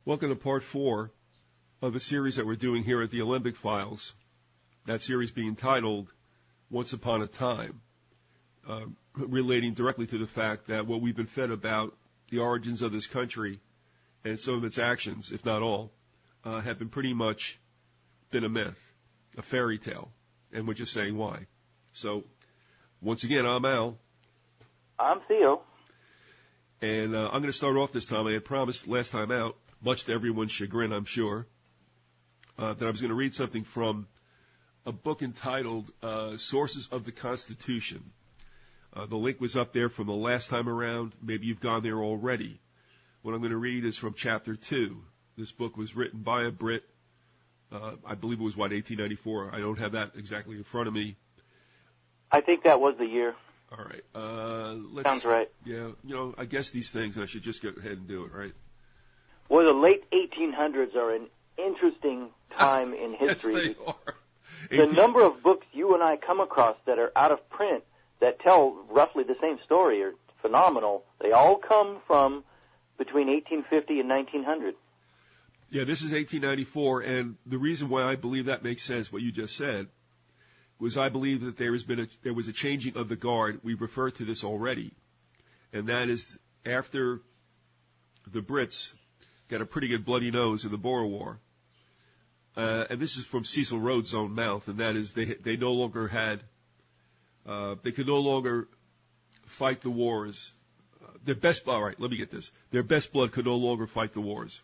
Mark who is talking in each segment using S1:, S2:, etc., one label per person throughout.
S1: Welcome to part 4 of a series that we're doing here at the Alembic Files. That series being titled Once Upon a Time, relating directly to the fact that what we've been fed about the origins of this country and some of its actions, if not all, have been pretty much been a myth, a fairy tale, and we're just saying why. So, once again, I'm Al.
S2: I'm Theo.
S1: And I'm going to start off this time. I had promised last time out, much to everyone's chagrin, I'm sure, that I was going to read something from a book entitled Sources of the Constitution. The link was up there from the last time around. Maybe you've gone there already. What I'm going to read is from Chapter 2. This book was written by a Brit. I believe it was, 1894. I don't have that exactly in front of me.
S2: I think that was the year.
S1: All right.
S2: Sounds right.
S1: Yeah, I guess these things, I should just go ahead and do it, right?
S2: Well, the late 1800s are an interesting time in history.
S1: Yes, they are.
S2: The number of books you and I come across that are out of print that tell roughly the same story are phenomenal. They all come from between 1850 and 1900.
S1: Yeah, this is 1894, and the reason why I believe that makes sense, what you just said, was I believe that there was a changing of the guard. We've referred to this already, and that is after the Brits got a pretty good bloody nose in the Boer War. And this is from Cecil Rhodes' own mouth, and that is they no longer had, they could no longer fight the wars. Their best blood could no longer fight the wars.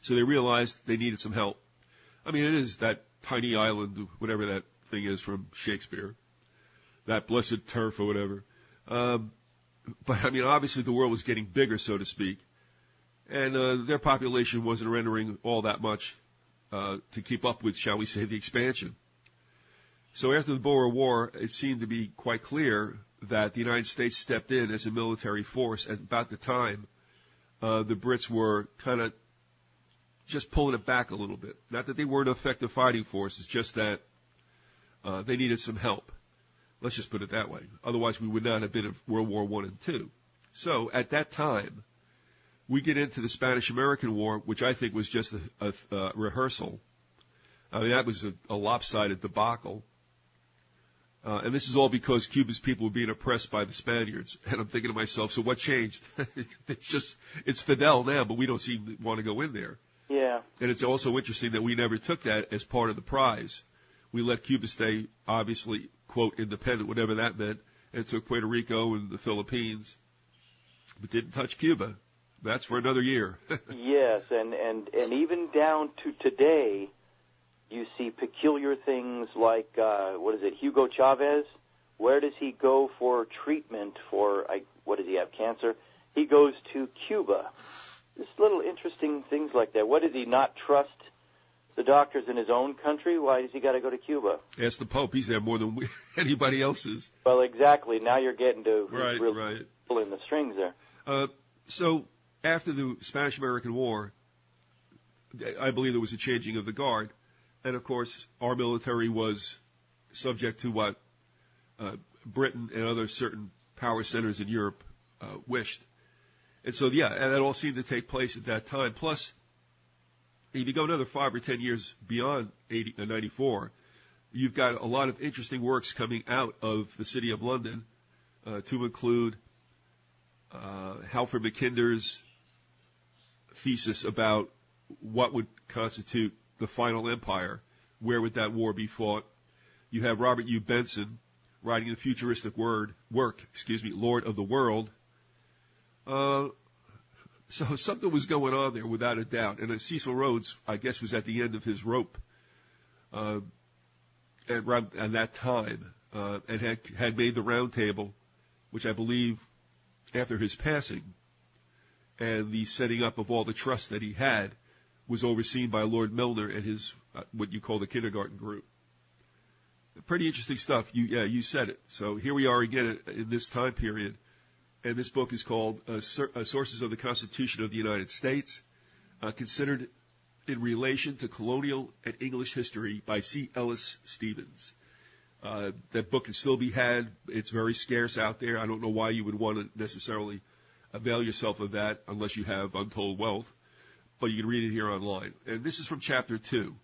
S1: So they realized they needed some help. I mean, it is that tiny island, whatever that thing is from Shakespeare, that blessed turf or whatever. But, I mean, obviously the world was getting bigger, so to speak, and their population wasn't rendering all that much to keep up with, shall we say, the expansion. So after the Boer War, it seemed to be quite clear that the United States stepped in as a military force at about the time the Brits were kind of just pulling it back a little bit. Not that they weren't an effective fighting force, it's just that they needed some help. Let's just put it that way. Otherwise, we would not have been in World War I and II. So at that time, we get into the Spanish-American War, which I think was just a rehearsal. I mean, that was a lopsided debacle. And this is all because Cuba's people were being oppressed by the Spaniards. And I'm thinking to myself, so what changed? It's Fidel now, but we don't seem to want to go in there.
S2: Yeah.
S1: And it's also interesting that we never took that as part of the prize. We let Cuba stay, obviously, quote, independent, whatever that meant, and took Puerto Rico and the Philippines, but didn't touch Cuba. That's for another year.
S2: Yes, and even down to today, you see peculiar things like, Hugo Chavez? Where does he go for treatment for, what does he have, cancer? He goes to Cuba. Just little interesting things like that. What, does he not trust the doctors in his own country? Why does he got to go to Cuba?
S1: Ask the Pope. He's there more than anybody else is.
S2: Well, exactly. Now you're getting to
S1: right.
S2: pulling the strings there.
S1: So after the Spanish-American War, I believe there was a changing of the guard. And, of course, our military was subject to what Britain and other certain power centers in Europe wished. And so, yeah, and that all seemed to take place at that time. Plus, if you go another 5 or 10 years beyond 94, you've got a lot of interesting works coming out of the city of London, to include Halford Mackinder's thesis about what would constitute the final empire, where would that war be fought. You have Robert U. Benson writing the futuristic work, Lord of the World. So something was going on there, without a doubt. And Cecil Rhodes, I guess, was at the end of his rope at that time, and had made the round table, which I believe, after his passing, and the setting up of all the trust that he had, was overseen by Lord Milner and his, what you call the kindergarten group. Pretty interesting stuff. You said it. So here we are again in this time period. And this book is called Sources of the Constitution of the United States, considered in relation to colonial and English history by C. Ellis Stevens. That book can still be had. It's very scarce out there. I don't know why you would want to necessarily avail yourself of that unless you have untold wealth. but you can read it here online. And this is from Chapter 2.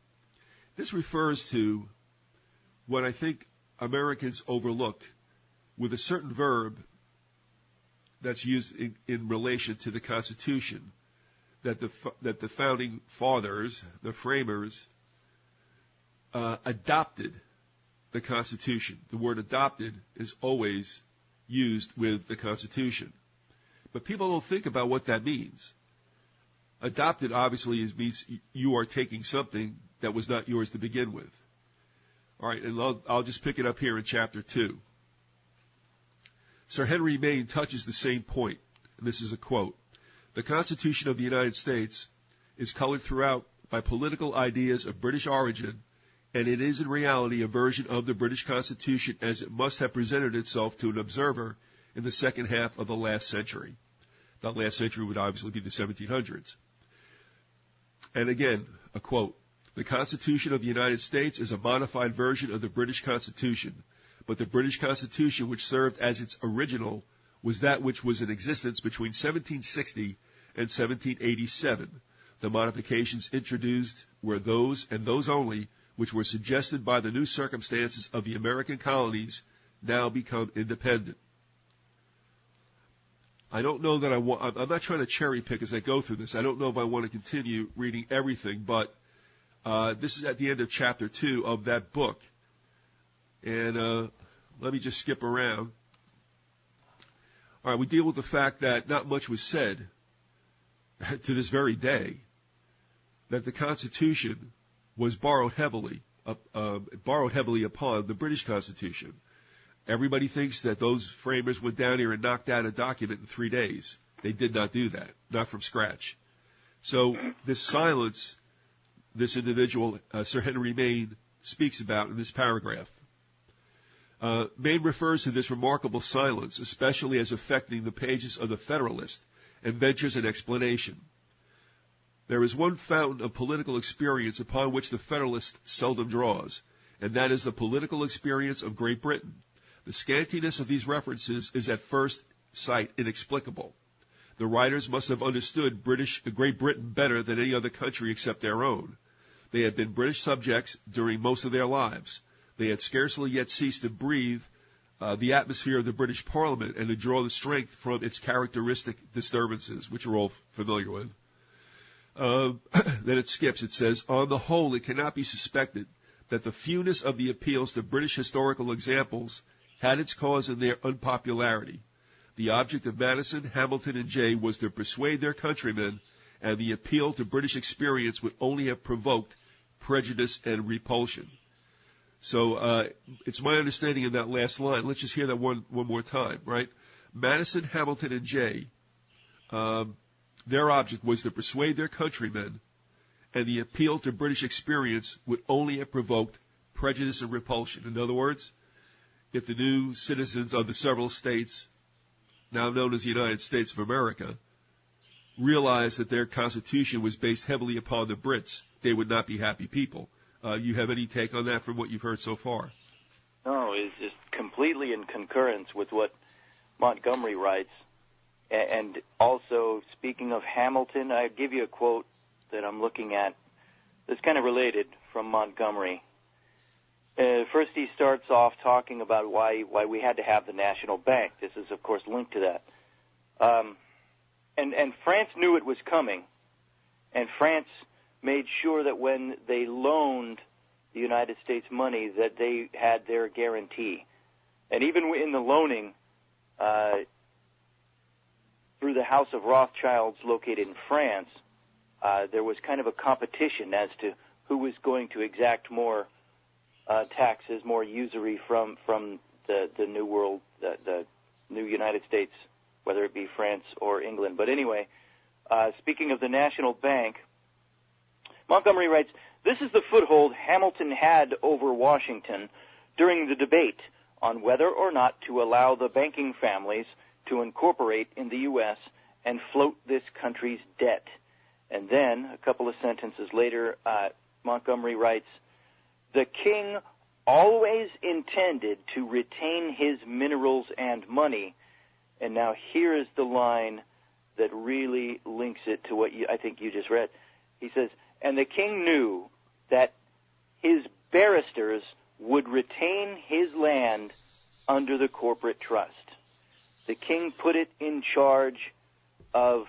S1: This refers to what I think Americans overlook with a certain verb that's used in relation to the Constitution, that the founding fathers, the framers, adopted the Constitution. The word adopted is always used with the Constitution. But people don't think about what that means. Adopted obviously means you are taking something that was not yours to begin with. All right, and I'll just pick it up here in Chapter 2. Sir Henry Maine touches the same point, and this is a quote. The Constitution of the United States is colored throughout by political ideas of British origin, and it is in reality a version of the British Constitution as it must have presented itself to an observer in the second half of the last century. The last century would obviously be the 1700s. And again, a quote, the Constitution of the United States is a modified version of the British Constitution, but the British Constitution which served as its original was that which was in existence between 1760 and 1787. The modifications introduced were those and those only which were suggested by the new circumstances of the American colonies now become independent. I don't know that I'm not trying to cherry pick as I go through this. I don't know if I want to continue reading everything, but this is at the end of Chapter 2 of that book. And let me just skip around. All right, we deal with the fact that not much was said to this very day, that the Constitution was borrowed heavily upon the British Constitution. Everybody thinks that those framers went down here and knocked out a document in 3 days. They did not do that, not from scratch. So this silence, this individual, Sir Henry Maine, speaks about in this paragraph. Maine refers to this remarkable silence, especially as affecting the pages of the Federalist, and ventures an explanation. There is one fountain of political experience upon which the Federalist seldom draws, and that is the political experience of Great Britain. The scantiness of these references is at first sight inexplicable. The writers must have understood Great Britain better than any other country except their own. They had been British subjects during most of their lives. They had scarcely yet ceased to breathe the atmosphere of the British Parliament and to draw the strength from its characteristic disturbances, which we're all familiar with. Then it skips. It says, on the whole, it cannot be suspected that the fewness of the appeals to British historical examples had its cause in their unpopularity. The object of Madison, Hamilton, and Jay was to persuade their countrymen, and the appeal to British experience would only have provoked prejudice and repulsion. So it's my understanding in that last line. Let's just hear that one more time, right? Madison, Hamilton, and Jay, their object was to persuade their countrymen, and the appeal to British experience would only have provoked prejudice and repulsion. In other words, if the new citizens of the several states, now known as the United States of America, realized that their Constitution was based heavily upon the Brits, they would not be happy people. You have any take on that from what you've heard so far?
S2: No, it's just completely in concurrence with what Montgomery writes. And also, speaking of Hamilton, I give you a quote that I'm looking at that's kind of related from Montgomery. First, he starts off talking about why we had to have the national bank. This is, of course, linked to that. And France knew it was coming, and France made sure that when they loaned the United States money that they had their guarantee. And even in the loaning, through the House of Rothschilds located in France, there was kind of a competition as to who was going to exact more taxes, more usury from the New World, the new United States, whether it be France or England. But anyway, speaking of the National Bank, Montgomery writes, this is the foothold Hamilton had over Washington during the debate on whether or not to allow the banking families to incorporate in the U.S. and float this country's debt. And then, a couple of sentences later, Montgomery writes, the king always intended to retain his minerals and money. And now here is the line that really links it to what I think you just read. He says, and the king knew that his barristers would retain his land under the corporate trust. The king put it in charge of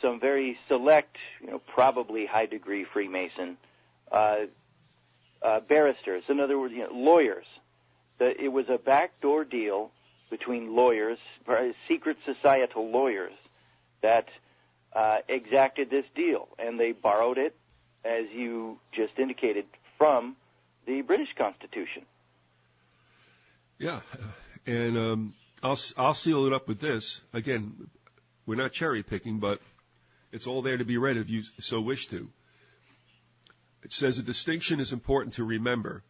S2: some very select, probably high-degree Freemason barristers. In other words, lawyers. It was a backdoor deal between lawyers, secret societal lawyers, that exacted this deal, and they borrowed it, as you just indicated, from the British Constitution.
S1: Yeah, and I'll seal it up with this. Again, we're not cherry picking, but it's all there to be read if you so wish to. It says a distinction is important to remember,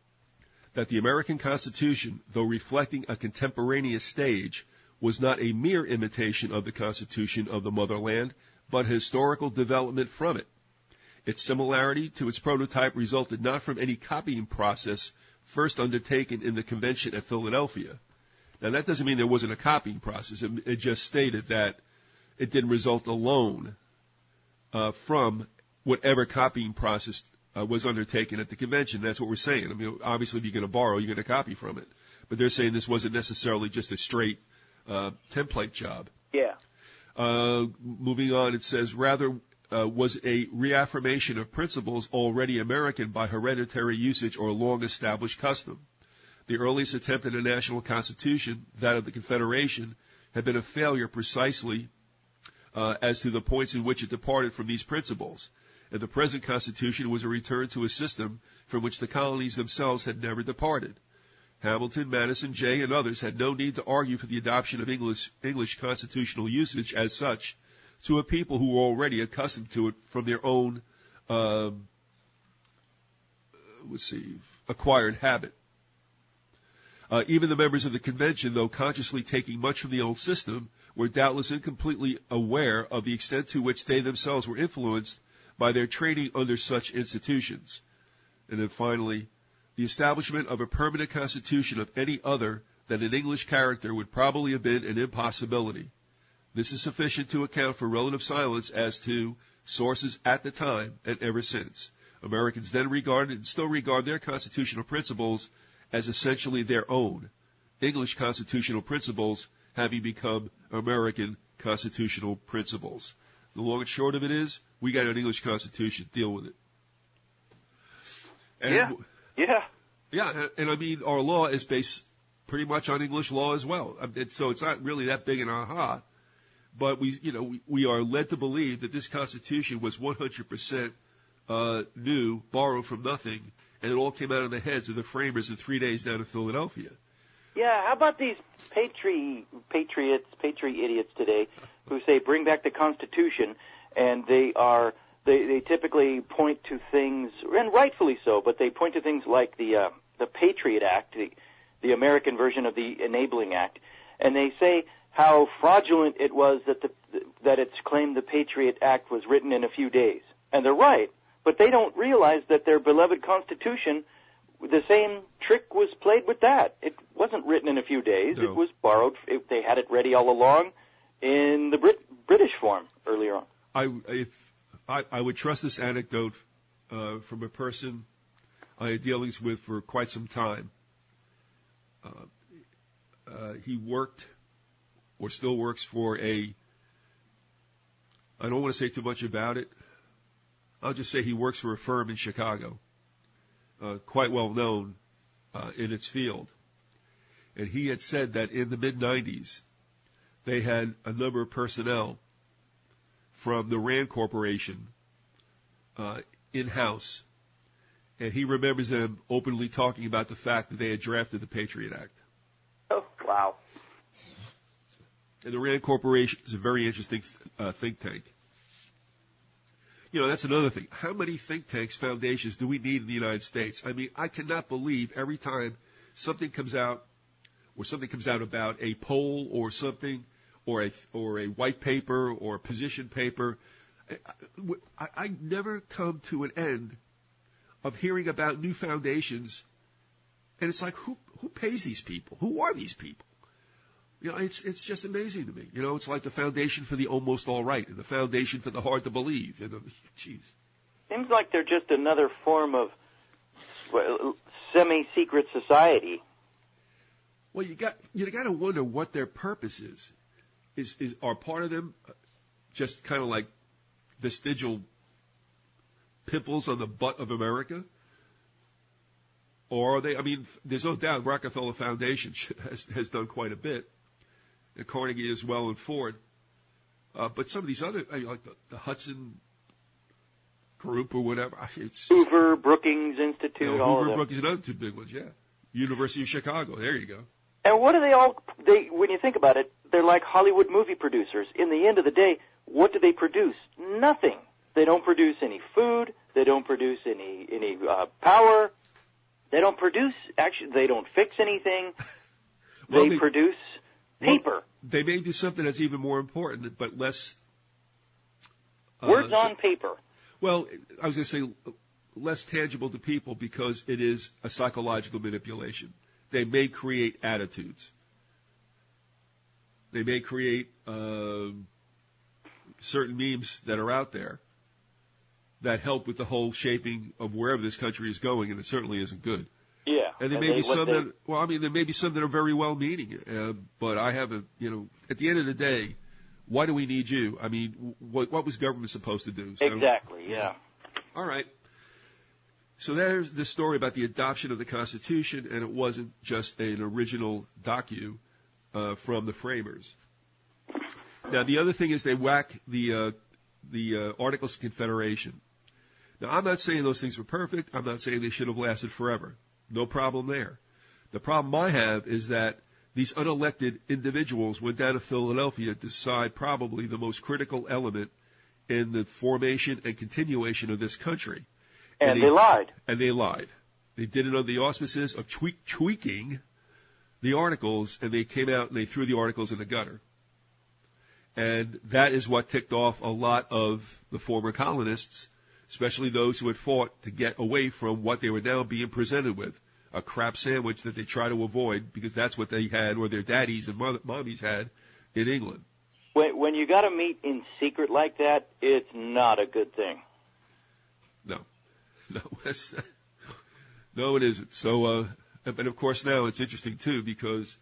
S1: that the American Constitution, though reflecting a contemporaneous stage, was not a mere imitation of the Constitution of the motherland, but a historical development from it. Its similarity to its prototype resulted not from any copying process first undertaken in the convention at Philadelphia. Now, that doesn't mean there wasn't a copying process. It just stated that it didn't result alone from whatever copying process was undertaken at the convention. That's what we're saying. I mean, obviously, if you're going to borrow, you're going to copy from it. But they're saying this wasn't necessarily just a straight template job.
S2: Yeah.
S1: Moving on, it says, rather was a reaffirmation of principles already American by hereditary usage or long-established custom. The earliest attempt at a national constitution, that of the Confederation, had been a failure precisely as to the points in which it departed from these principles. And the present Constitution was a return to a system from which the colonies themselves had never departed. Hamilton, Madison, Jay, and others had no need to argue for the adoption of English constitutional usage as such to a people who were already accustomed to it from their own, acquired habit. Even the members of the convention, though consciously taking much from the old system, were doubtless incompletely aware of the extent to which they themselves were influenced by their training under such institutions. And then finally, the establishment of a permanent constitution of any other than an English character would probably have been an impossibility. This is sufficient to account for relative silence as to sources at the time and ever since. Americans then regarded and still regard their constitutional principles as essentially their own, English constitutional principles having become American constitutional principles. The long and short of it is, we got an English Constitution. Deal with it. And Yeah, and I mean, our law is based pretty much on English law as well. So it's not really that big an aha. But we are led to believe that this Constitution was 100% new, borrowed from nothing, and it all came out of the heads of the framers in 3 days down in Philadelphia.
S2: Yeah, how about these patriot idiots today who say bring back the Constitution, and they typically point to things, and rightfully so, but they point to things like the Patriot Act, the American version of the Enabling Act, and they say how fraudulent it was that it's claimed the Patriot Act was written in a few days. And they're right, but they don't realize that their beloved Constitution, the same trick was played with that. It wasn't written in a few days. No. It was borrowed. They had it ready all along in the British form earlier on.
S1: I would trust this anecdote from a person I had dealings with for quite some time. He worked or still works for I don't want to say too much about it. I'll just say he works for a firm in Chicago, quite well known in its field. And he had said that in the mid-'90s, they had a number of personnel from the Rand Corporation in-house. And he remembers them openly talking about the fact that they had drafted the Patriot Act.
S2: Oh, wow.
S1: And the Rand Corporation is a very interesting think tank. That's another thing. How many think tanks, foundations do we need in the United States? I mean, I cannot believe every time something comes out about a poll or something, or a white paper or a position paper, I never come to an end of hearing about new foundations, and it's like, who pays these people? Who are these people? You know, it's just amazing to me. You know, it's like the foundation for the almost all right and the foundation for the hard to believe. And jeez,
S2: seems like they're just another form of semi-secret society.
S1: Well, you got to wonder what their purpose is. Are part of them just kind of like vestigial pimples on the butt of America? Or are they, I mean, there's no doubt Rockefeller Foundation has done quite a bit, and Carnegie as well, and Ford. But some of these other, like the Hudson Group or whatever. It's
S2: Hoover, Brookings Institute, all
S1: Hoover,
S2: of them.
S1: Brookings, another two big ones, yeah. University of Chicago, there you go.
S2: And what do they, when you think about it, they're like Hollywood movie producers. In the end of the day, what do they produce? Nothing. They don't produce any food. They don't produce any power. They don't produce, actually, they don't fix anything. They produce paper.
S1: Well, they may do something that's even more important, but less...
S2: Words on paper.
S1: Well, I was going to say less tangible to people because it is a psychological manipulation. They may create attitudes. They may create certain memes that are out there that help with the whole shaping of wherever this country is going, and it certainly isn't good.
S2: Yeah.
S1: And there may be some that, well, I mean, there may be some that are very well-meaning, but I have a, you know, at the end of the day, why do we need you? I mean, what was government supposed to do? So,
S2: exactly, yeah.
S1: All right. So there's the story about the adoption of the Constitution, and it wasn't just an original docu from the framers. Now, the other thing is they whack the Articles of Confederation. Now, I'm not saying those things were perfect. I'm not saying they should have lasted forever. No problem there. The problem I have is that these unelected individuals went down to Philadelphia to decide probably the most critical element in the formation and continuation of this country.
S2: And they lied.
S1: And they lied. They did it under the auspices of tweaking the articles, and they came out and they threw the articles in the gutter. And that is what ticked off a lot of the former colonists, especially those who had fought to get away from what they were now being presented with, a crap sandwich that they try to avoid because that's what they had, or their daddies and mommies had in England.
S2: When you got to meet in secret like that, it's not a good thing.
S1: No, no, it isn't. So, but of course now it's interesting too because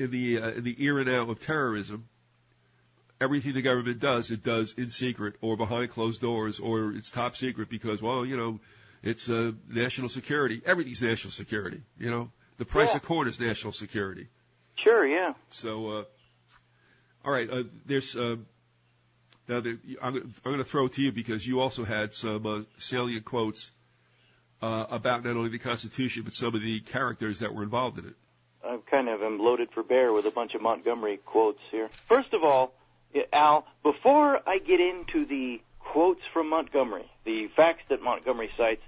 S1: in the era now of terrorism, everything the government does, it does in secret or behind closed doors, or it's top secret because, well, you know, it's national security. Everything's national security. You know, the price of corn is national security.
S2: Sure, yeah.
S1: So, all right, there's now I'm going to throw it to you because you also had some salient quotes about not only the Constitution but some of the characters that were involved in it.
S2: I kind of am loaded for bear with a bunch of Montgomery quotes here. First of all, Al, before I get into the quotes from Montgomery, the facts that Montgomery cites,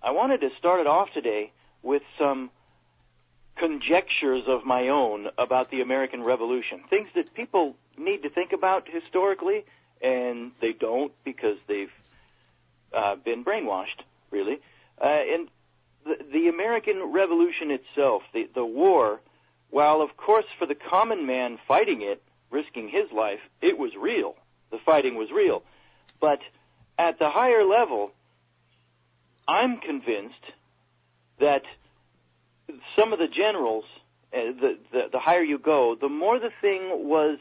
S2: I wanted to start it off today with some conjectures of my own about the American Revolution, things that people need to think about historically, and they don't because they've been brainwashed, really. And the American Revolution itself, the war, while of course for the common man fighting it, risking his life, it was real. The fighting was real. But at the higher level, I'm convinced that some of the generals, the higher you go, the more the thing was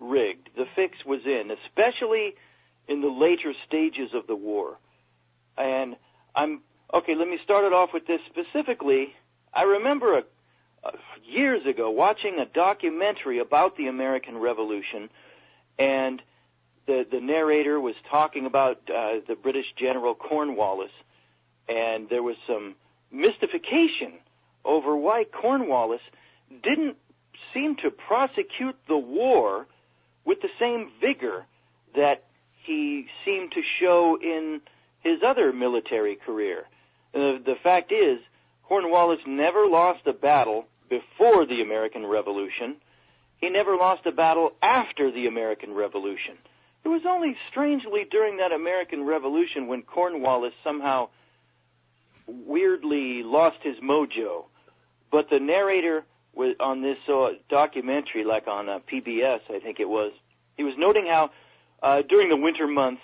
S2: rigged. The fix was in, especially in the later stages of the war. And let me start it off with this specifically. I remember years ago watching a documentary about the American Revolution, and the narrator was talking about the British General Cornwallis, and there was some mystification over why Cornwallis didn't seem to prosecute the war with the same vigor that he seemed to show in his other military career. The fact is, Cornwallis never lost a battle before the American Revolution. He never lost a battle after the American Revolution. It was only strangely during that American Revolution when Cornwallis somehow weirdly lost his mojo. But the narrator on this documentary, like on PBS, I think it was. He was noting how during the winter months,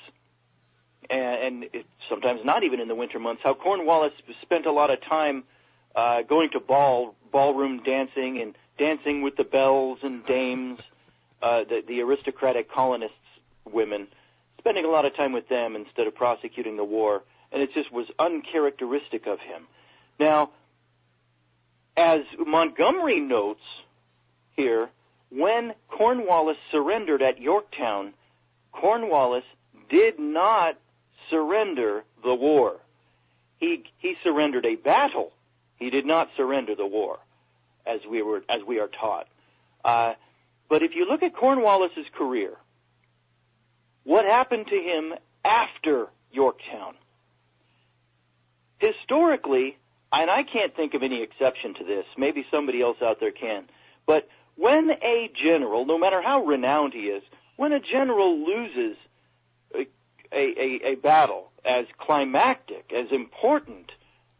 S2: and sometimes not even in the winter months, how Cornwallis spent a lot of time going to ballroom dancing and dancing with the belles and dames, the aristocratic colonists' women, spending a lot of time with them instead of prosecuting the war, and it just was uncharacteristic of him. Now, as Montgomery notes here, when Cornwallis surrendered at Yorktown, Cornwallis did not surrender the war. He surrendered a battle. He did not surrender the war, as we are taught. But if you look at Cornwallis's career, what happened to him after Yorktown? Historically, and I can't think of any exception to this, maybe somebody else out there can, but when a general, no matter how renowned he is, when a general loses a battle as climactic, as important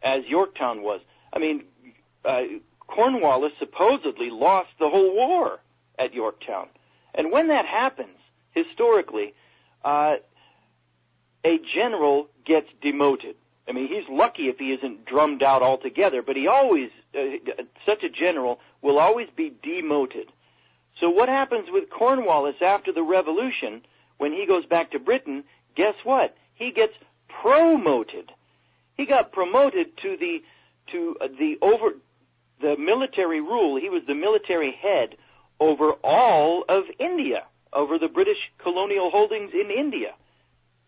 S2: as Yorktown was, I mean, Cornwallis supposedly lost the whole war at Yorktown. And when that happens, historically, a general gets demoted. I mean, he's lucky if he isn't drummed out altogether, but he always, such a general will always be demoted. So what happens with Cornwallis after the Revolution, when he goes back to Britain, guess what? He gets promoted. He got promoted to the military rule. He was the military head over all of India, over the British colonial holdings in India.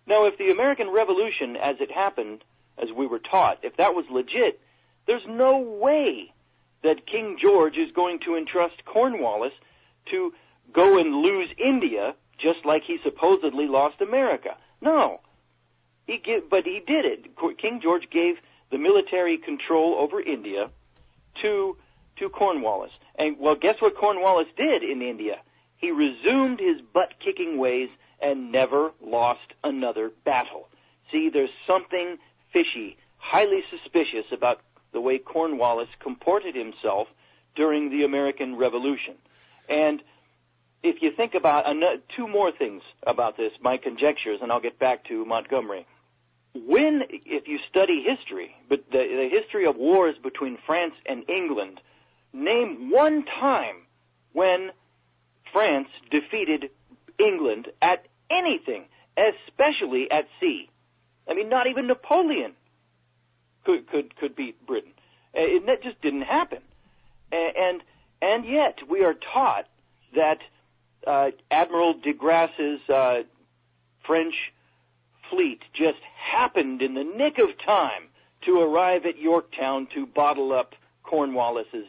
S2: Now, if the American Revolution, as it happened, as we were taught, if that was legit, there's no way that King George is going to entrust Cornwallis to go and lose India just like he supposedly lost America. No. But he did it. King George gave the military control over India to Cornwallis. And, well, guess what Cornwallis did in India? He resumed his butt-kicking ways and never lost another battle. See, there's something fishy, highly suspicious about the way Cornwallis comported himself during the American Revolution. And if you think about two more things about this, my conjectures, and I'll get back to Montgomery. If you study history, but the history of wars between France and England, name one time when France defeated England at anything, especially at sea. I mean, not even Napoleon could beat Britain. That just didn't happen. And yet we are taught that Admiral de Grasse's French fleet just happened in the nick of time to arrive at Yorktown to bottle up Cornwallis's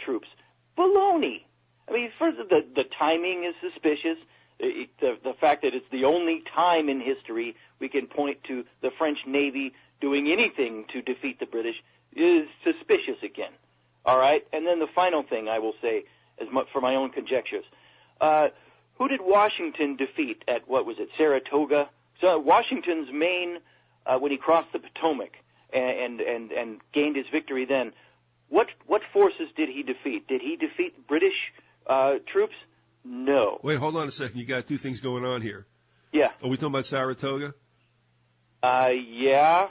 S2: troops. Baloney. I mean, first, the timing is suspicious. The fact that it's the only time in history we can point to the French Navy doing anything to defeat the British is suspicious again. All right? And then the final thing I will say, as much for my own conjectures. Who did Washington defeat at, what was it, Saratoga? So Washington's main, when he crossed the Potomac and gained his victory then, what forces did he defeat? Did he defeat British troops? No.
S1: Wait, hold on a second. You got two things going on here.
S2: Yeah.
S1: Are we talking about Saratoga?
S2: Yeah.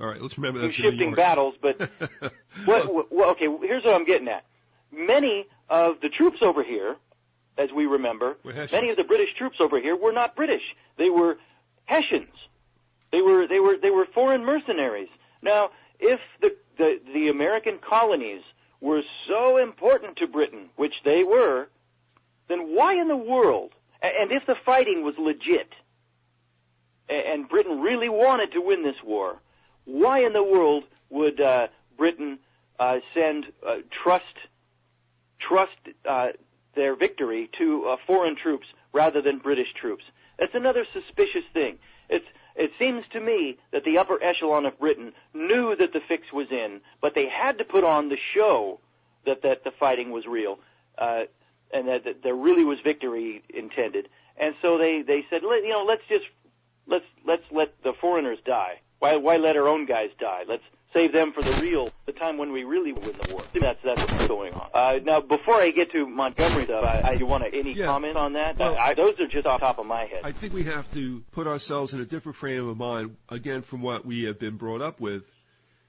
S1: All right, let's remember
S2: We're
S1: that's
S2: shifting battles, but okay, here's what I'm getting at. Many of the troops over here, as we remember, many of the British troops over here were not British. They were Hessians. They were foreign mercenaries. Now, if the American colonies were so important to Britain, which they were, then why in the world, and if the fighting was legit, and Britain really wanted to win this war, why in the world would Britain send trust their victory to foreign troops rather than British troops? That's another suspicious thing. It seems to me that the upper echelon of Britain knew that the fix was in, but they had to put on the show that the fighting was real, and that there really was victory intended. And so they said, let's let the foreigners die. Why let our own guys die? Let's save them for the time when we really win the war. That's what's going on. Now, before I get to Montgomery stuff, I want any comment on that?
S1: Well,
S2: Those are just off the top of my head.
S1: I think we have to put ourselves in a different frame of mind, again, from what we have been brought up with,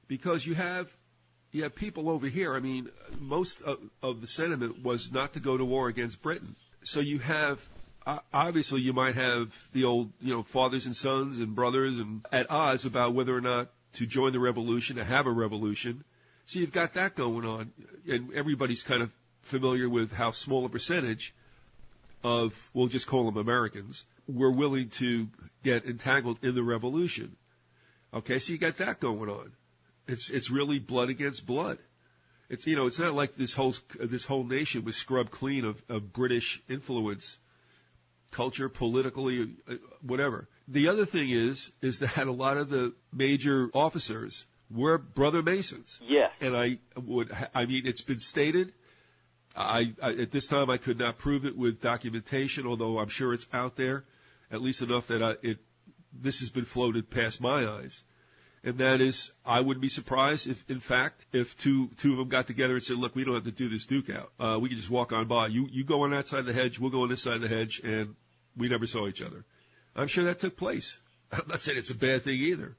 S1: because you have people over here. I mean, most of the sentiment was not to go to war against Britain. So you have, obviously, you might have the old, fathers and sons and brothers and at odds about whether or not to join the revolution, to have a revolution. So you've got that going on, and everybody's kind of familiar with how small a percentage of, we'll just call them Americans, were willing to get entangled in the revolution. Okay, so you got that going on. It's really blood against blood. It's it's not like this whole nation was scrubbed clean of British influence, culture, politically, whatever. The other thing is that a lot of the major officers were brother Masons.
S2: Yeah.
S1: And I mean, it's been stated. I at this time I could not prove it with documentation, although I'm sure it's out there, at least enough that this has been floated past my eyes. And that is, I wouldn't be surprised if, in fact, if two of them got together and said, look, we don't have to do this duke out. We can just walk on by. You go on that side of the hedge, we'll go on this side of the hedge, and we never saw each other. I'm sure that took place. I'm not saying it's a bad thing either.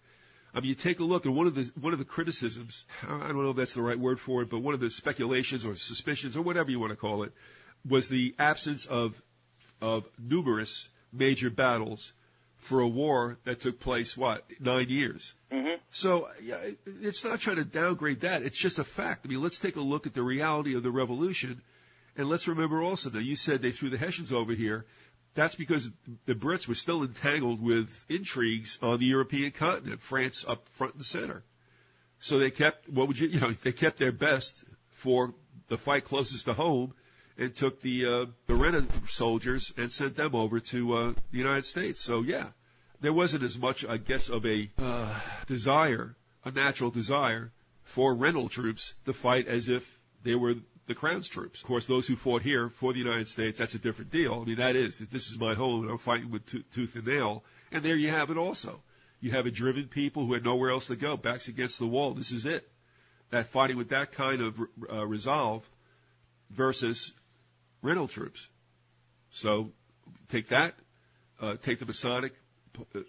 S1: I mean, you take a look, and one of the criticisms, I don't know if that's the right word for it, but one of the speculations or suspicions or whatever you want to call it, was the absence of numerous major battles for a war that took place, 9 years? Mm-hmm. So it's not trying to downgrade that. It's just a fact. I mean, let's take a look at the reality of the revolution, and let's remember also that you said they threw the Hessians over here. That's because the Brits were still entangled with intrigues on the European continent, France up front and center. So they kept, they kept their best for the fight closest to home, and took the Rennes soldiers and sent them over to the United States. So, yeah, there wasn't as much, I guess, of a natural desire for Rennes troops to fight as if they were the Crown's troops. Of course, those who fought here for the United States, that's a different deal. I mean, this is my home, and I'm fighting with tooth and nail. And there you have it also. You have a driven people who had nowhere else to go, backs against the wall. This is it. That fighting with that kind of resolve versus Rennes troops. So take that, take the Masonic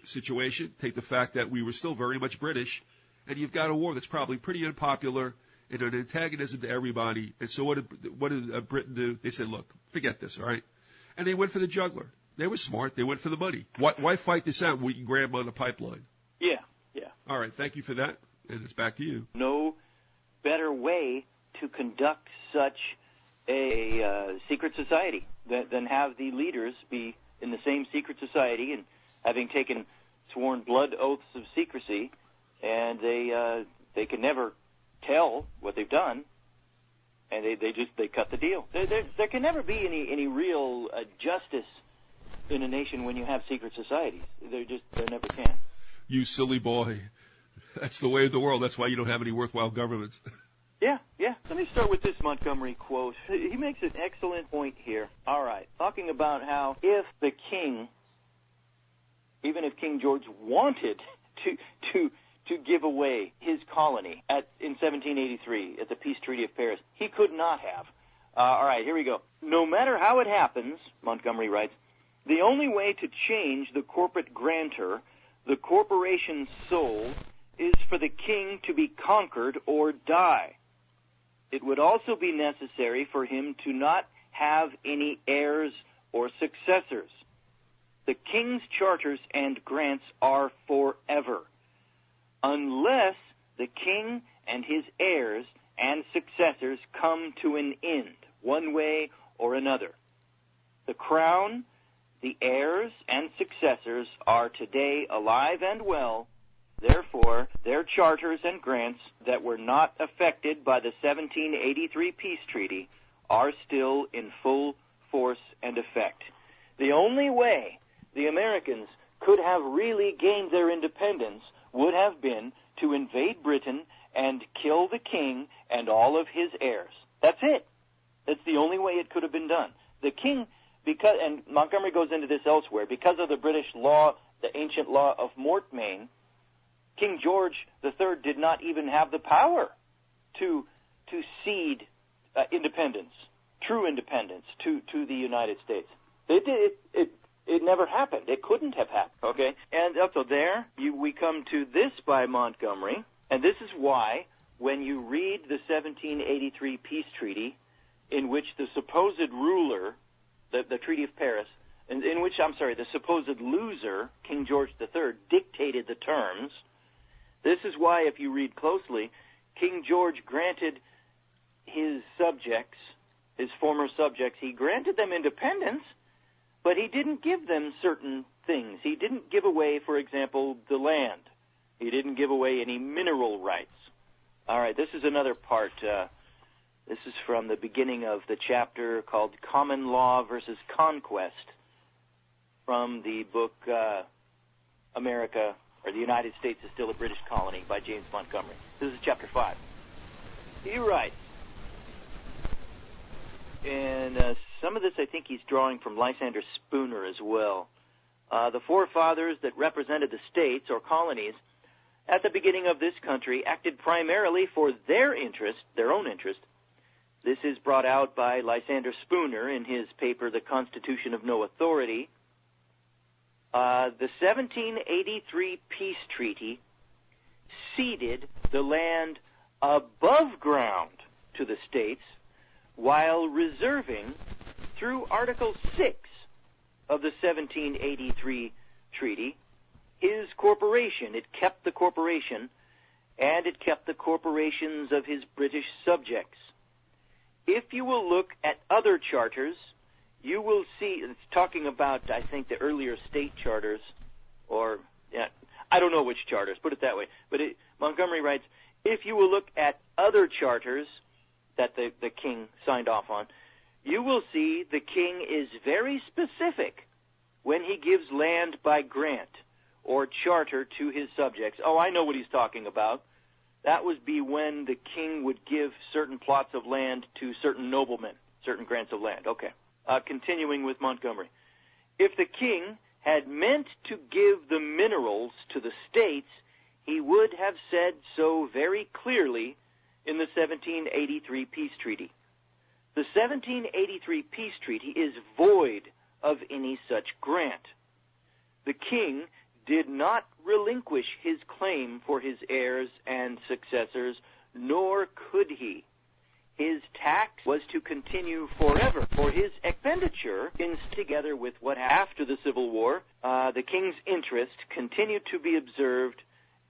S1: situation, take the fact that we were still very much British, and you've got a war that's probably pretty unpopular and an antagonism to everybody. And so what did Britain do? They said, look, forget this, all right? And they went for the juggler. They were smart. They went for the money. Why fight this out when we can grab on the pipeline?
S2: Yeah.
S1: All right, thank you for that, and it's back to you.
S2: No better way to conduct such a secret society than have the leaders be in the same secret society and having taken sworn blood oaths of secrecy, and they can never tell what they've done, and they cut the deal. There can never be any real justice in a nation when you have secret societies. There never can.
S1: You silly boy. That's the way of the world. That's why you don't have any worthwhile governments.
S2: Yeah. Let me start with this Montgomery quote. He makes an excellent point here. All right. Talking about how if the king, even if King George wanted to give away his colony in 1783 at the Peace Treaty of Paris, he could not have. All right, here we go. No matter how it happens, Montgomery writes, the only way to change the corporate grantor, the corporation's soul, is for the king to be conquered or die. It would also be necessary for him to not have any heirs or successors. The king's charters and grants are forever, unless the king and his heirs and successors come to an end, one way or another. The crown, the heirs and successors are today alive and well. Therefore, their charters and grants that were not affected by the 1783 peace treaty are still in full force and effect. The only way the Americans could have really gained their independence would have been to invade Britain and kill the king and all of his heirs. That's it. That's the only way it could have been done. The king, and Montgomery goes into this elsewhere, because of the British law, the ancient law of mortmain, King George III did not even have the power to cede independence, true independence, to the United States. It never happened. It couldn't have happened. Okay, and up to there, we come to this by Montgomery, and this is why when you read the 1783 peace treaty, in which the supposed ruler, the Treaty of Paris, in which, the supposed loser, King George III, dictated the terms. This is why, if you read closely, King George granted his subjects, his former subjects, he granted them independence, but he didn't give them certain things. He didn't give away, for example, the land. He didn't give away any mineral rights. All right, this is another part. This is from the beginning of the chapter called Common Law versus Conquest, from the book America, or the United States is Still a British Colony by James Montgomery. This is chapter 5. He writes, and some of this I think he's drawing from Lysander Spooner as well. The forefathers that represented the states or colonies at the beginning of this country acted primarily for their interest, their own interest. This is brought out by Lysander Spooner in his paper, The Constitution of No Authority. The 1783 peace treaty ceded the land above ground to the states while reserving, through Article 6 of the 1783 treaty, his corporation. It kept the corporation, and it kept the corporations of his British subjects. If you will look at other charters, you will see, it's talking about, I think, the earlier state charters, or, I don't know which charters, put it that way. But Montgomery writes, if you will look at other charters that the king signed off on, you will see the king is very specific when he gives land by grant or charter to his subjects. Oh, I know what he's talking about. That would be when the king would give certain plots of land to certain noblemen, certain grants of land. Okay. Continuing with Montgomery. If the king had meant to give the minerals to the states, he would have said so very clearly in the 1783 peace treaty. The 1783 peace treaty is void of any such grant. The king did not relinquish his claim for his heirs and successors, nor could he. His tax was to continue forever, for his expenditure, together with what after the Civil War, the king's interest continued to be observed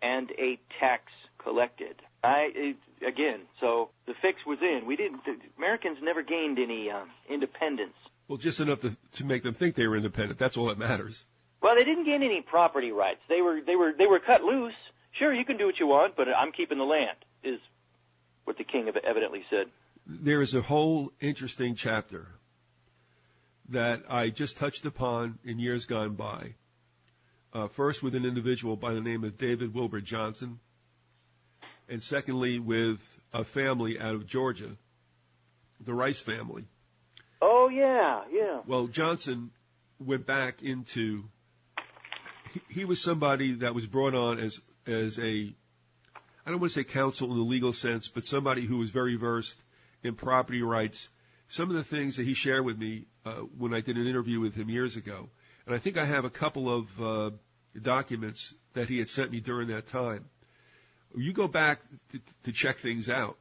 S2: and a tax collected. Again, so the fix was in. The Americans never gained any independence.
S1: Well, just enough to make them think they were independent. That's all that matters.
S2: Well, they didn't gain any property rights. They were cut loose. Sure, you can do what you want, but I'm keeping the land, is what the king evidently said.
S1: There is a whole interesting chapter that I just touched upon in years gone by. First with an individual by the name of David Wilbur Johnson, and secondly with a family out of Georgia, the Rice family.
S2: Oh, yeah, yeah.
S1: Well, Johnson went back into... He was somebody that was brought on as a, I don't want to say counsel in the legal sense, but somebody who was very versed in property rights. Some of the things that he shared with me when I did an interview with him years ago, and I think I have a couple of documents that he had sent me during that time. You go back to check things out.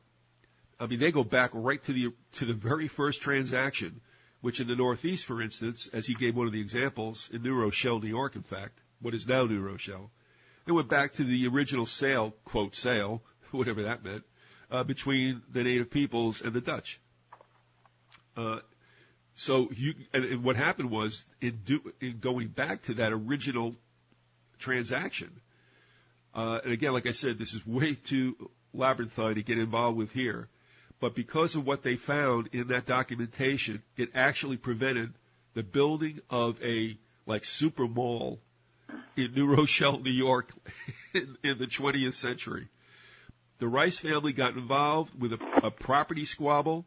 S1: I mean, they go back right to the very first transaction, which in the Northeast, for instance, as he gave one of the examples, in New Rochelle, New York, in fact, what is now New Rochelle, they went back to the original sale, quote, sale, whatever that meant, between the native peoples and the Dutch. And what happened was, in going back to that original transaction, and again, like I said, this is way too labyrinthine to get involved with here, but because of what they found in that documentation, it actually prevented the building of a super mall in New Rochelle, New York, in the 20th century. The Rice family got involved with a property squabble.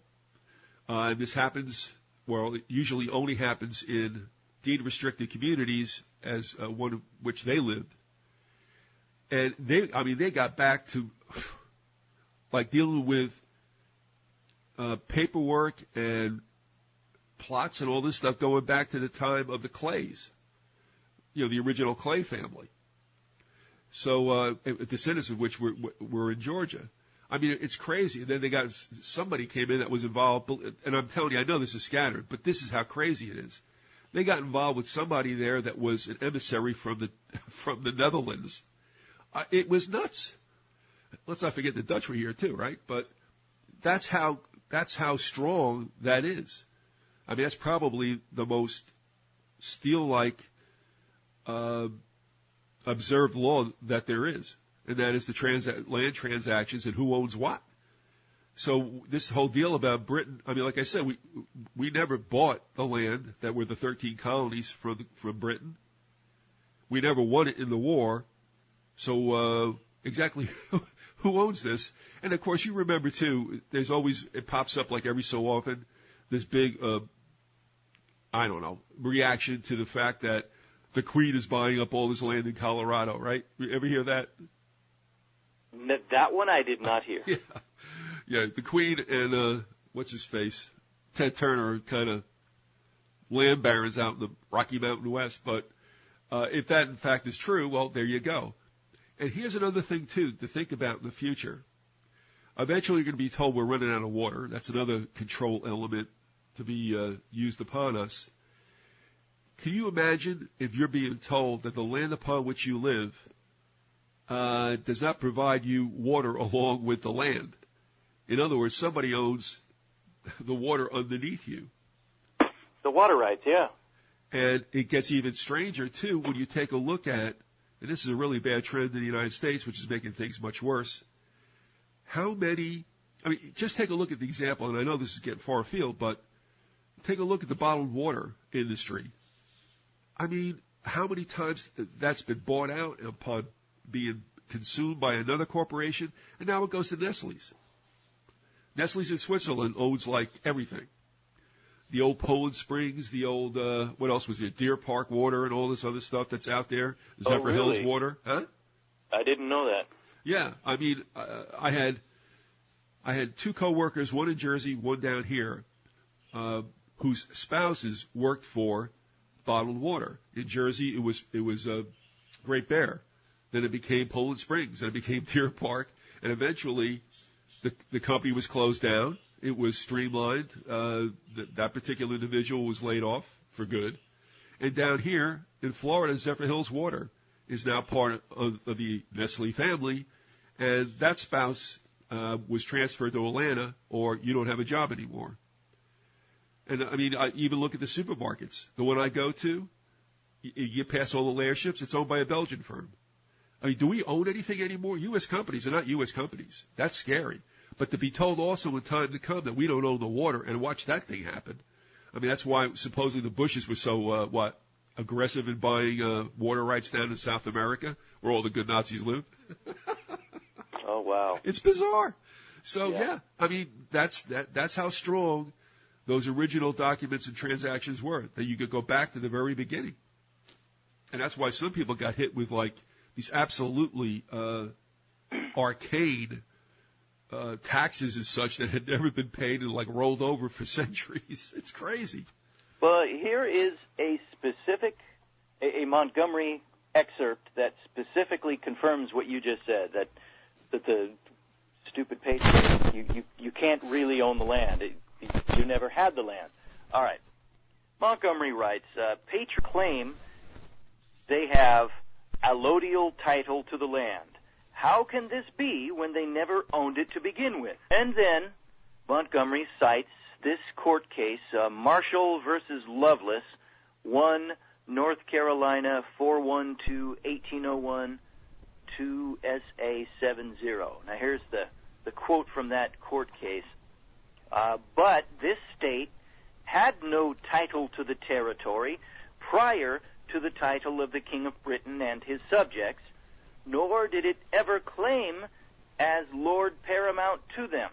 S1: And this happens, well, it usually only happens in deed-restricted communities, as one of which they lived. And they got back to like dealing with paperwork and plots and all this stuff going back to the time of the Clays, the original Clay family. So descendants of which were in Georgia. I mean, it's crazy. And then they got somebody came in that was involved, and I'm telling you, I know this is scattered, but this is how crazy it is. They got involved with somebody there that was an emissary from the Netherlands. It was nuts. Let's not forget the Dutch were here too, right? But that's how strong that is. I mean, that's probably the most steel-like observed law that there is, and that is the land transactions and who owns what. So this whole deal about Britain, I mean, like I said, we never bought the land that were the 13 colonies from Britain. We never won it in the war. So exactly who owns this? And, of course, you remember, too, there's always, it pops up like every so often, this big, reaction to the fact that the Queen is buying up all this land in Colorado, right? You ever hear that?
S2: That one I did not hear.
S1: Yeah, the Queen and, what's his face? Ted Turner are kind of land barons out in the Rocky Mountain West. But if that, in fact, is true, well, there you go. And here's another thing, too, to think about in the future. Eventually, you're going to be told we're running out of water. That's another control element to be used upon us. Can you imagine if you're being told that the land upon which you live does not provide you water along with the land? In other words, somebody owns the water underneath you.
S2: The water rights, yeah.
S1: And it gets even stranger, too, when you take a look at, and this is a really bad trend in the United States, which is making things much worse, just take a look at the example, and I know this is getting far afield, but take a look at the bottled water industry. I mean, how many times that's been bought out upon being consumed by another corporation, and now it goes to Nestle's. Nestle's in Switzerland owns, like, everything. The old Poland Springs, the old, what else was there, Deer Park water and all this other stuff that's out there, Zephyr Hills water. Huh?
S2: I didn't know that.
S1: Yeah, I mean, I had two coworkers, one in Jersey, one down here, whose spouses worked for bottled water. In Jersey, it was Great Bear. Then it became Poland Springs. Then it became Deer Park. And eventually, the company was closed down. It was streamlined. That particular individual was laid off for good. And down here in Florida, Zephyr Hills Water is now part of the Nestle family. And that spouse was transferred to Atlanta, or you don't have a job anymore. And, I mean, I even look at the supermarkets. The one I go to, you get past all the Lairships, it's owned by a Belgian firm. I mean, do we own anything anymore? U.S. companies are not U.S. companies. That's scary. But to be told also in time to come that we don't own the water and watch that thing happen. I mean, that's why supposedly the Bushes were so, aggressive in buying water rights down in South America, where all the good Nazis live.
S2: Oh, wow.
S1: It's bizarre. So, yeah, I mean, that's how strong those original documents and transactions were, that you could go back to the very beginning. And that's why some people got hit with, like, these absolutely arcane taxes and such that had never been paid and, like, rolled over for centuries. It's crazy.
S2: Well, here is a Montgomery excerpt that specifically confirms what you just said, that the stupid patriot, you can't really own the land. You never had the land. All right. Montgomery writes, patriots claim they have allodial title to the land. How can this be when they never owned it to begin with? And then Montgomery cites this court case, Marshall versus Lovelace, 1 North Carolina 412-1801, 2 SA 70. Now here's the quote from that court case. But this state had no title to the territory prior to the title of the King of Britain and his subjects, nor did it ever claim as Lord Paramount to them.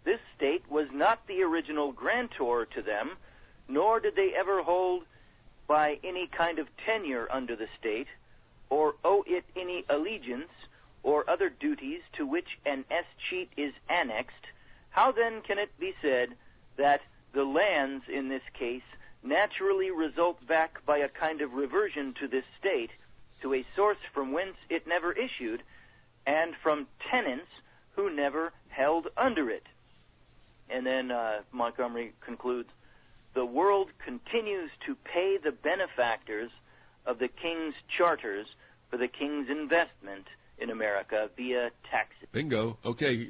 S2: This state was not the original grantor to them, nor did they ever hold by any kind of tenure under the state, or owe it any allegiance, or other duties to which an escheat is annexed, how then can it be said that the lands in this case naturally result back by a kind of reversion to this state, to a source from whence it never issued, and from tenants who never held under it? And then Montgomery concludes, the world continues to pay the benefactors of the king's charters for the king's investment in America via taxes.
S1: Bingo. Okay,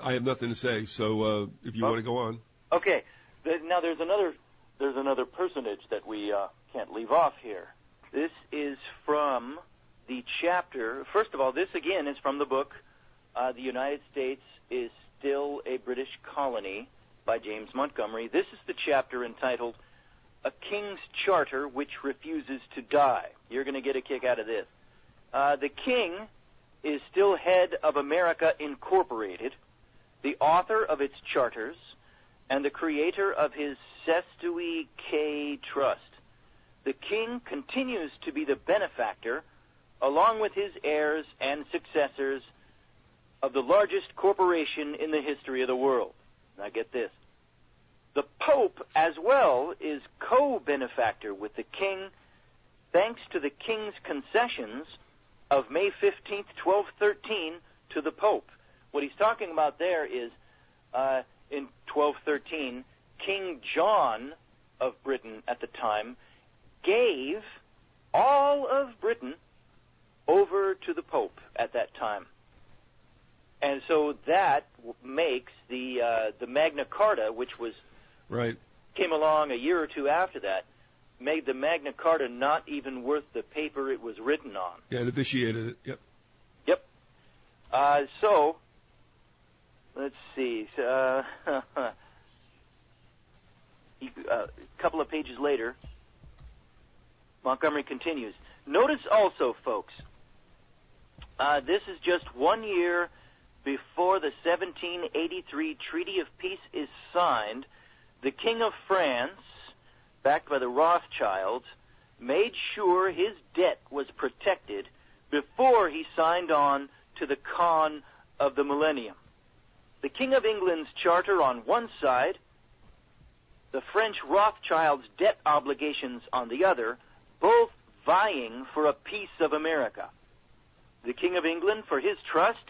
S1: I have nothing to say, so if you want to go on.
S2: Okay. Now there's another personage that we can't leave off here. This is from the chapter. First of all, this again is from the book The United States is Still a British Colony by James Montgomery. This is the chapter entitled A King's Charter Which Refuses to Die. You're going to get a kick out of this. The king is still head of America Incorporated, the author of its charters, and the creator of his Sestui K Trust. The king continues to be the benefactor, along with his heirs and successors, of the largest corporation in the history of the world. Now get this. The Pope, as well, is co-benefactor with the king, thanks to the king's concessions of May 15th, 1213, to the Pope. What he's talking about there is, in 1213, King John of Britain at the time gave all of Britain over to the Pope at that time. And so that makes the Magna Carta, which was came along a year or two after that, made the Magna Carta not even worth the paper it was written on.
S1: Yeah, it vitiated it. Yep.
S2: Yep. So let's see. A couple of pages later, Montgomery continues. Notice also, folks, this is just 1 year before the 1783 Treaty of Peace is signed. The King of France, backed by the Rothschilds, made sure his debt was protected before he signed on to the con of the millennium. The King of England's charter on one side, the French Rothschilds' debt obligations on the other, both vying for a piece of America. The King of England for his trust,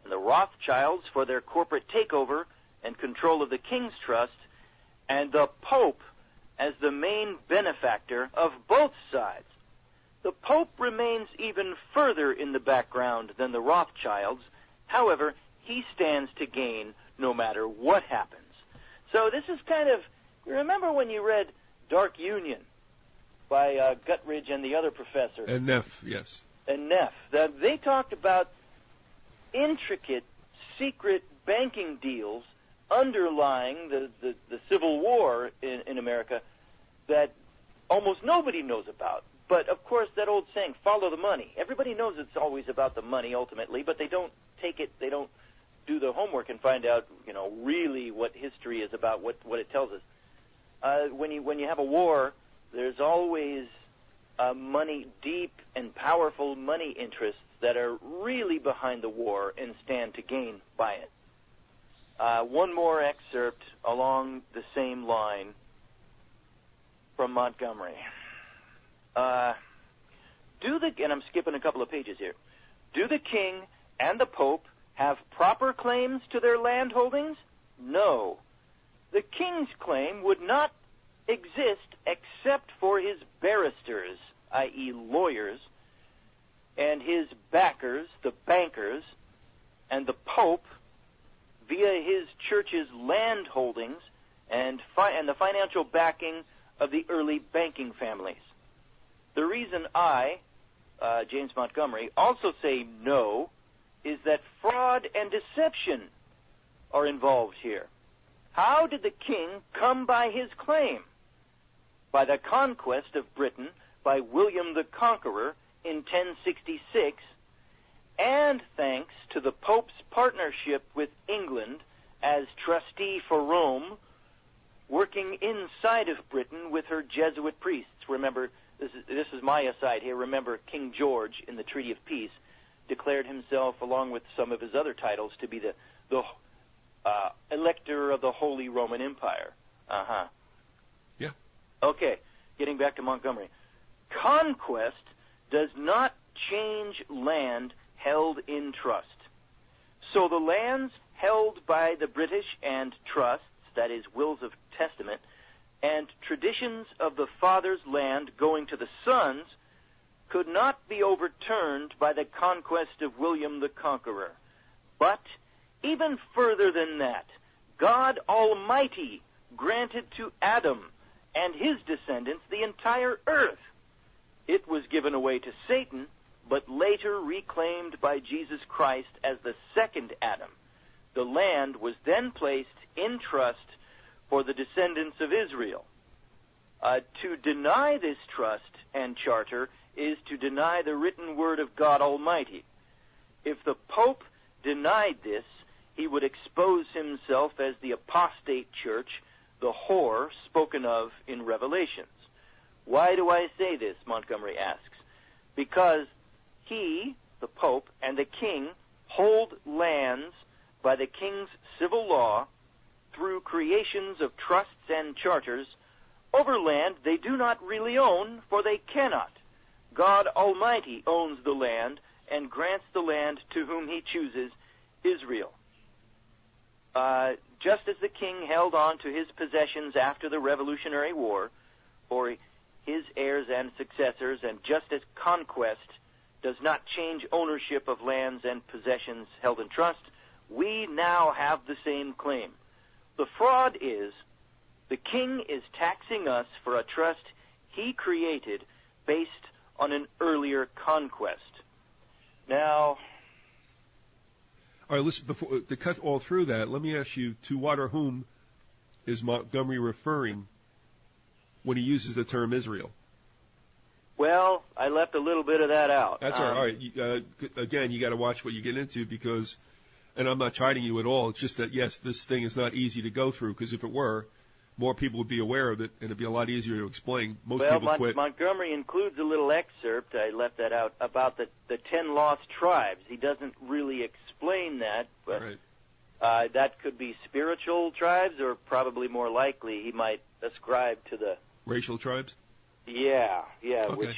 S2: and the Rothschilds for their corporate takeover and control of the King's trust, and the Pope as the main benefactor of both sides. The Pope remains even further in the background than the Rothschilds. However, he stands to gain no matter what happens. So this is kind of, you remember when you read Dark Union by Guttridge and the other professor?
S1: And Neff, yes.
S2: And Neff. They talked about intricate, secret banking deals underlying the Civil War in America that almost nobody knows about. But, of course, that old saying, follow the money. Everybody knows it's always about the money ultimately, but they don't take it, they don't do the homework and find out, really what history is about, what it tells us. When you have a war, there's always money, deep and powerful money interests that are really behind the war and stand to gain by it. One more excerpt along the same line from Montgomery. And I'm skipping a couple of pages here. Do the king and the Pope have proper claims to their land holdings? No. The king's claim would not exist except for his barristers, i.e. lawyers, and his backers, the bankers, and the Pope, via his church's land holdings and the financial backing of the early banking families. The reason I, James Montgomery, also say no is that fraud and deception are involved here. How did the king come by his claim? By the conquest of Britain by William the Conqueror in 1066, and thanks to the Pope's partnership with England as trustee for Rome, working inside of Britain with her Jesuit priests. Remember, this is my aside here. Remember King George in the Treaty of Peace declared himself, along with some of his other titles, to be the elector of the Holy Roman Empire. Uh-huh.
S1: Yeah.
S2: Okay, getting back to Montgomery. Conquest does not change land held in trust. So the lands held by the British and trusts, that is, wills of testament, and traditions of the father's land going to the sons, could not be overturned by the conquest of William the Conqueror. But even further than that, God Almighty granted to Adam and his descendants the entire earth. It was given away to Satan, but later reclaimed by Jesus Christ as the second Adam. The land was then placed in trust for the descendants of Israel. To deny this trust and charter is to deny the written word of God Almighty. If the Pope denied this, he would expose himself as the apostate church, the whore spoken of in Revelations. Why do I say this, Montgomery asks? Because he, the Pope, and the King hold lands by the King's civil law through creations of trusts and charters over land they do not really own, for they cannot. God Almighty owns the land and grants the land to whom he chooses, Israel. Just as the king held on to his possessions after the Revolutionary War for his heirs and successors, and just as conquest does not change ownership of lands and possessions held in trust, we now have the same claim. The fraud is the king is taxing us for a trust he created based on an earlier conquest. Now,
S1: all right, listen, before, to cut all through that, let me ask you, to what or whom is Montgomery referring when he uses the term Israel?
S2: Well, I left a little bit of that out.
S1: That's all right. Again, you got to watch what you get into because, and I'm not chiding you at all, it's just that, yes, this thing is not easy to go through because if it were, more people would be aware of it, and it'd be a lot easier to explain. Most people quit.
S2: Montgomery includes a little excerpt, I left that out, about the 10 lost tribes. He doesn't really explain that, but
S1: right.
S2: That could be spiritual tribes, or probably more likely he might ascribe to the...
S1: Racial tribes?
S2: Yeah,
S1: okay.
S2: Which,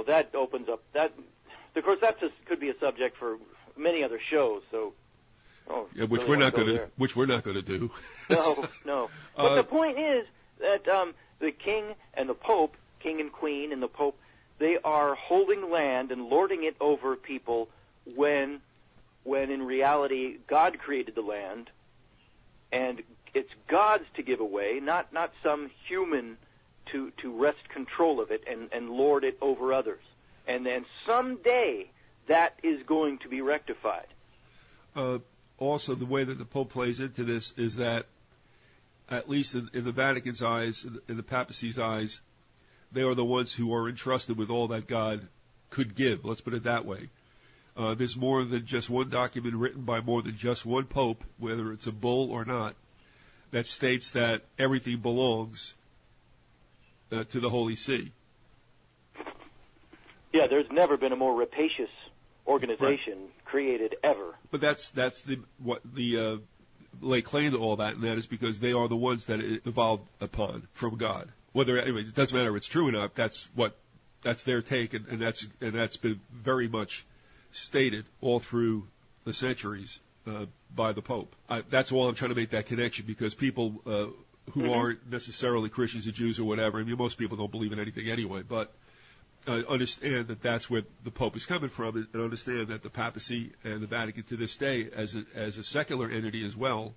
S2: that opens up... that. Of course, that could be a subject for many other shows, so...
S1: yeah, which we're not going to do.
S2: No. But the point is that the king and the Pope, king and queen and the Pope, they are holding land and lording it over people when in reality God created the land, and it's God's to give away, not some human to wrest control of it and lord it over others. And then someday that is going to be rectified.
S1: Also, the way that the Pope plays into this is that, at least in the Vatican's eyes, in the papacy's eyes, they are the ones who are entrusted with all that God could give. Let's put it that way. There's more than just one document written by more than just one Pope, whether it's a bull or not, that states that everything belongs to the Holy See.
S2: Yeah, there's never been a more rapacious organization created ever.
S1: But that's what lay claim to all that, and that is because they are the ones that it evolved upon from God. Anyway, it doesn't matter if it's true or not. That's their take, and that's been very much stated all through the centuries by the Pope. That's all I'm trying to make that connection because people who aren't necessarily Christians or Jews or whatever. I mean, most people don't believe in anything anyway, but. Understand that that's where the Pope is coming from, and understand that the papacy and the Vatican to this day, as a secular entity as well,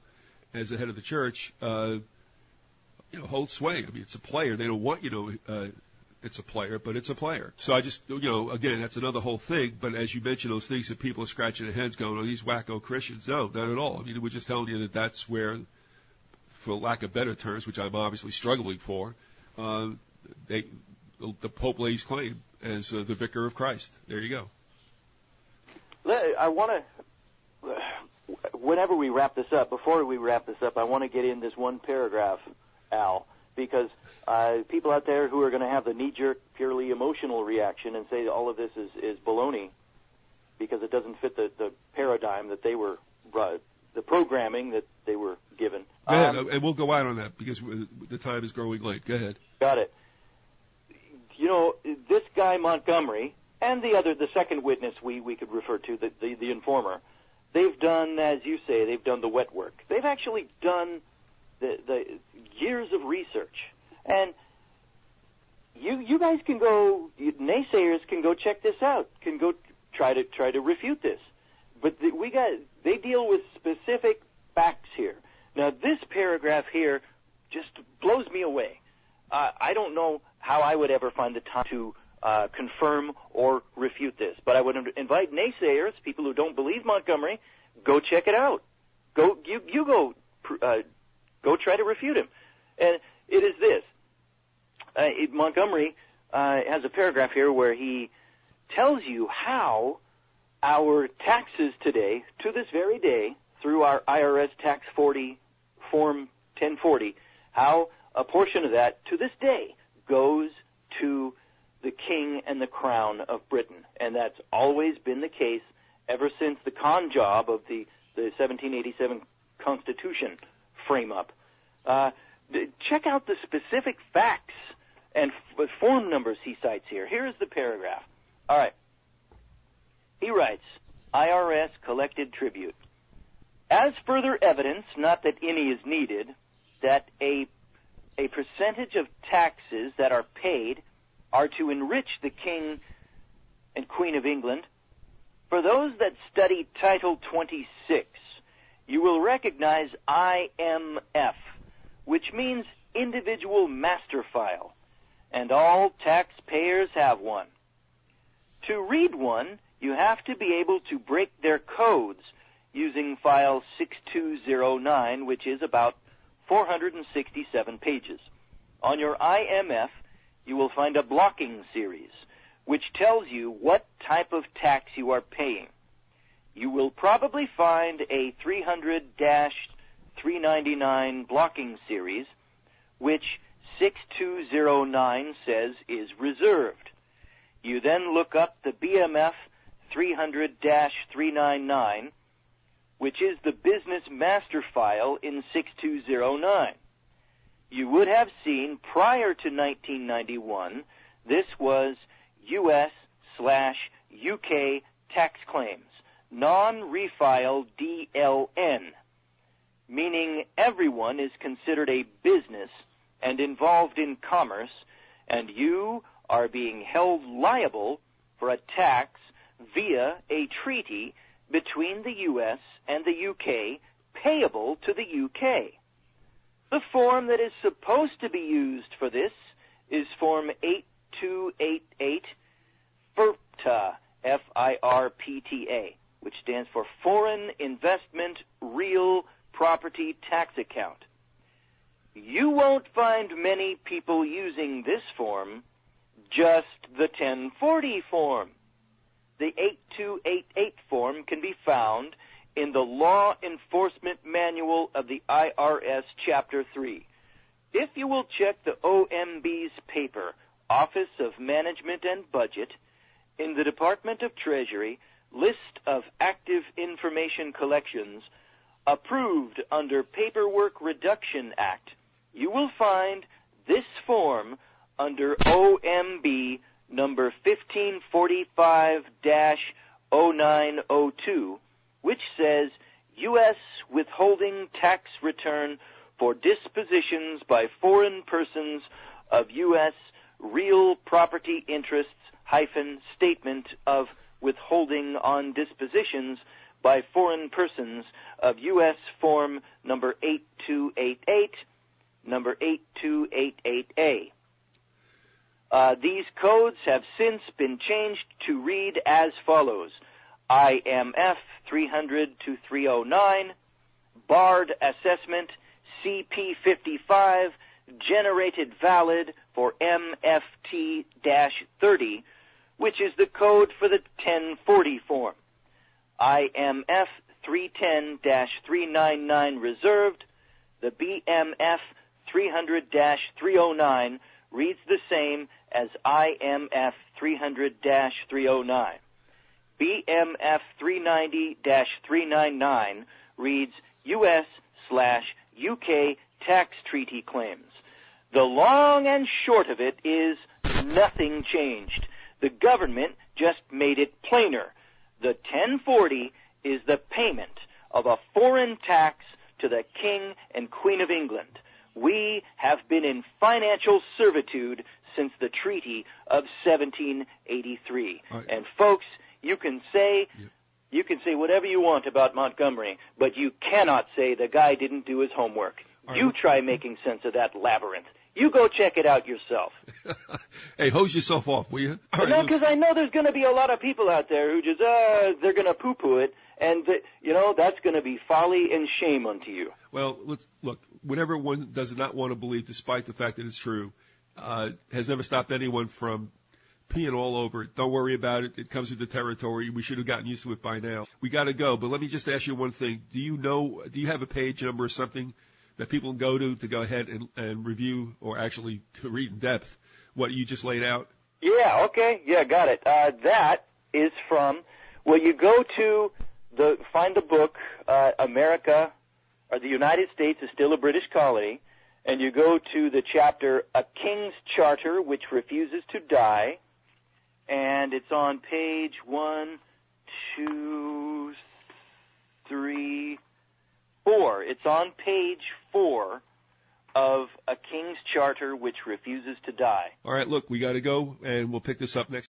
S1: as the head of the church, hold sway. I mean, it's a player. They don't want it's a player, but it's a player. So I just, again, that's another whole thing. But as you mentioned, those things that people are scratching their heads going, "Oh, these wacko Christians." No, not at all. I mean, we're just telling you that that's where, for lack of better terms, which I'm obviously struggling for, the Pope lays claim as the vicar of Christ. There you go.
S2: I want to, whenever we wrap this up, before we wrap this up, I want to get in this one paragraph, Al, because people out there who are going to have the knee-jerk, purely emotional reaction and say all of this is baloney, because it doesn't fit the paradigm that they were, the programming that they were given.
S1: Go ahead, and we'll go out on that because the time is growing late. Go ahead.
S2: Got it. You know, this guy Montgomery and the second witness we could refer to, the informer, they've done, as you say, they've done the wet work. They've actually done the years of research. And you guys can go, naysayers can go check this out, can go try to refute this. But they deal with specific facts here. Now, this paragraph here just blows me away. I don't know how I would ever find the time to confirm or refute this, but I would invite naysayers, people who don't believe Montgomery, go check it out. Go try to refute him. And it is this. Montgomery has a paragraph here where he tells you how our taxes today, to this very day, through our IRS Tax 40 Form 1040, how a portion of that, to this day, goes to the king and the crown of Britain. And that's always been the case ever since the con job of the 1787 Constitution frame-up. Check out the specific facts and form numbers he cites here. Here is the paragraph. All right. He writes, IRS collected tribute. As further evidence, not that any is needed, that a percentage of taxes that are paid are to enrich the King and Queen of England, for those that study Title 26, you will recognize IMF, which means Individual Master File, and all taxpayers have one. To read one, you have to be able to break their codes using File 6209, which is about 467 pages. On your IMF, you will find a blocking series, which tells you what type of tax you are paying. You will probably find a 300-399 blocking series, which 6209 says is reserved. You then look up the BMF 300-399, which is the business master file in 6209. You would have seen prior to 1991, this was U.S./UK tax claims, non-refile DLN, meaning everyone is considered a business and involved in commerce, and you are being held liable for a tax via a treaty between the U.S. and the U.K. payable to the U.K. The form that is supposed to be used for this is Form 8288 FIRPTA, F-I-R-P-T-A, which stands for Foreign Investment Real Property Tax Account. You won't find many people using this form, just the 1040 form. The 8288 form can be found in the Law Enforcement Manual of the IRS Chapter 3. If you will check the OMB's paper, Office of Management and Budget, in the Department of Treasury, List of Active Information Collections, approved under Paperwork Reduction Act, you will find this form under OMB number 1545-0902, which says U.S. withholding tax return for dispositions by foreign persons of U.S. real property interests - statement of withholding on dispositions by foreign persons of U.S. Form number 8288, number 8288A. These codes have since been changed to read as follows: IMF 300-309, barred assessment CP55, generated valid for MFT-30, which is the code for the 1040 form. IMF 310-399 reserved. The BMF 300-309 reads the same as IMF 300-309. BMF 390-399 reads U.S./UK tax treaty claims. The long and short of it is nothing changed. The government just made it plainer. The 1040 is the payment of a foreign tax to the King and Queen of England. We have been in financial servitude since the Treaty of 1783.
S1: Right.
S2: And folks, you can say whatever you want about Montgomery, but you cannot say the guy didn't do his homework.
S1: All
S2: You
S1: right.
S2: try making sense of that labyrinth. You go check it out yourself.
S1: Hey, hose yourself off, will you? All right,
S2: No,
S1: let's-
S2: because I know there's going to be a lot of people out there who just, they're going to poo-poo it, and, that's going to be folly and shame unto you.
S1: Well, look, whatever one does not want to believe, despite the fact that it's true, has never stopped anyone from peeing all over it. Don't worry about it. It comes with the territory. We should have gotten used to it by now. We got to go, but let me just ask you one thing. Do you have a page number or something that people can go to go ahead and review or actually to read in depth what you just laid out?
S2: Yeah, okay. Yeah, got it. That is from, you go to find the book, America, or the United States is Still a British Colony, and you go to the chapter, A King's Charter Which Refuses to Die, and it's on page 1, 2, 3, 4. It's on page 4 of A King's Charter Which Refuses to Die.
S1: All right, look, we got to go, and we'll pick this up next.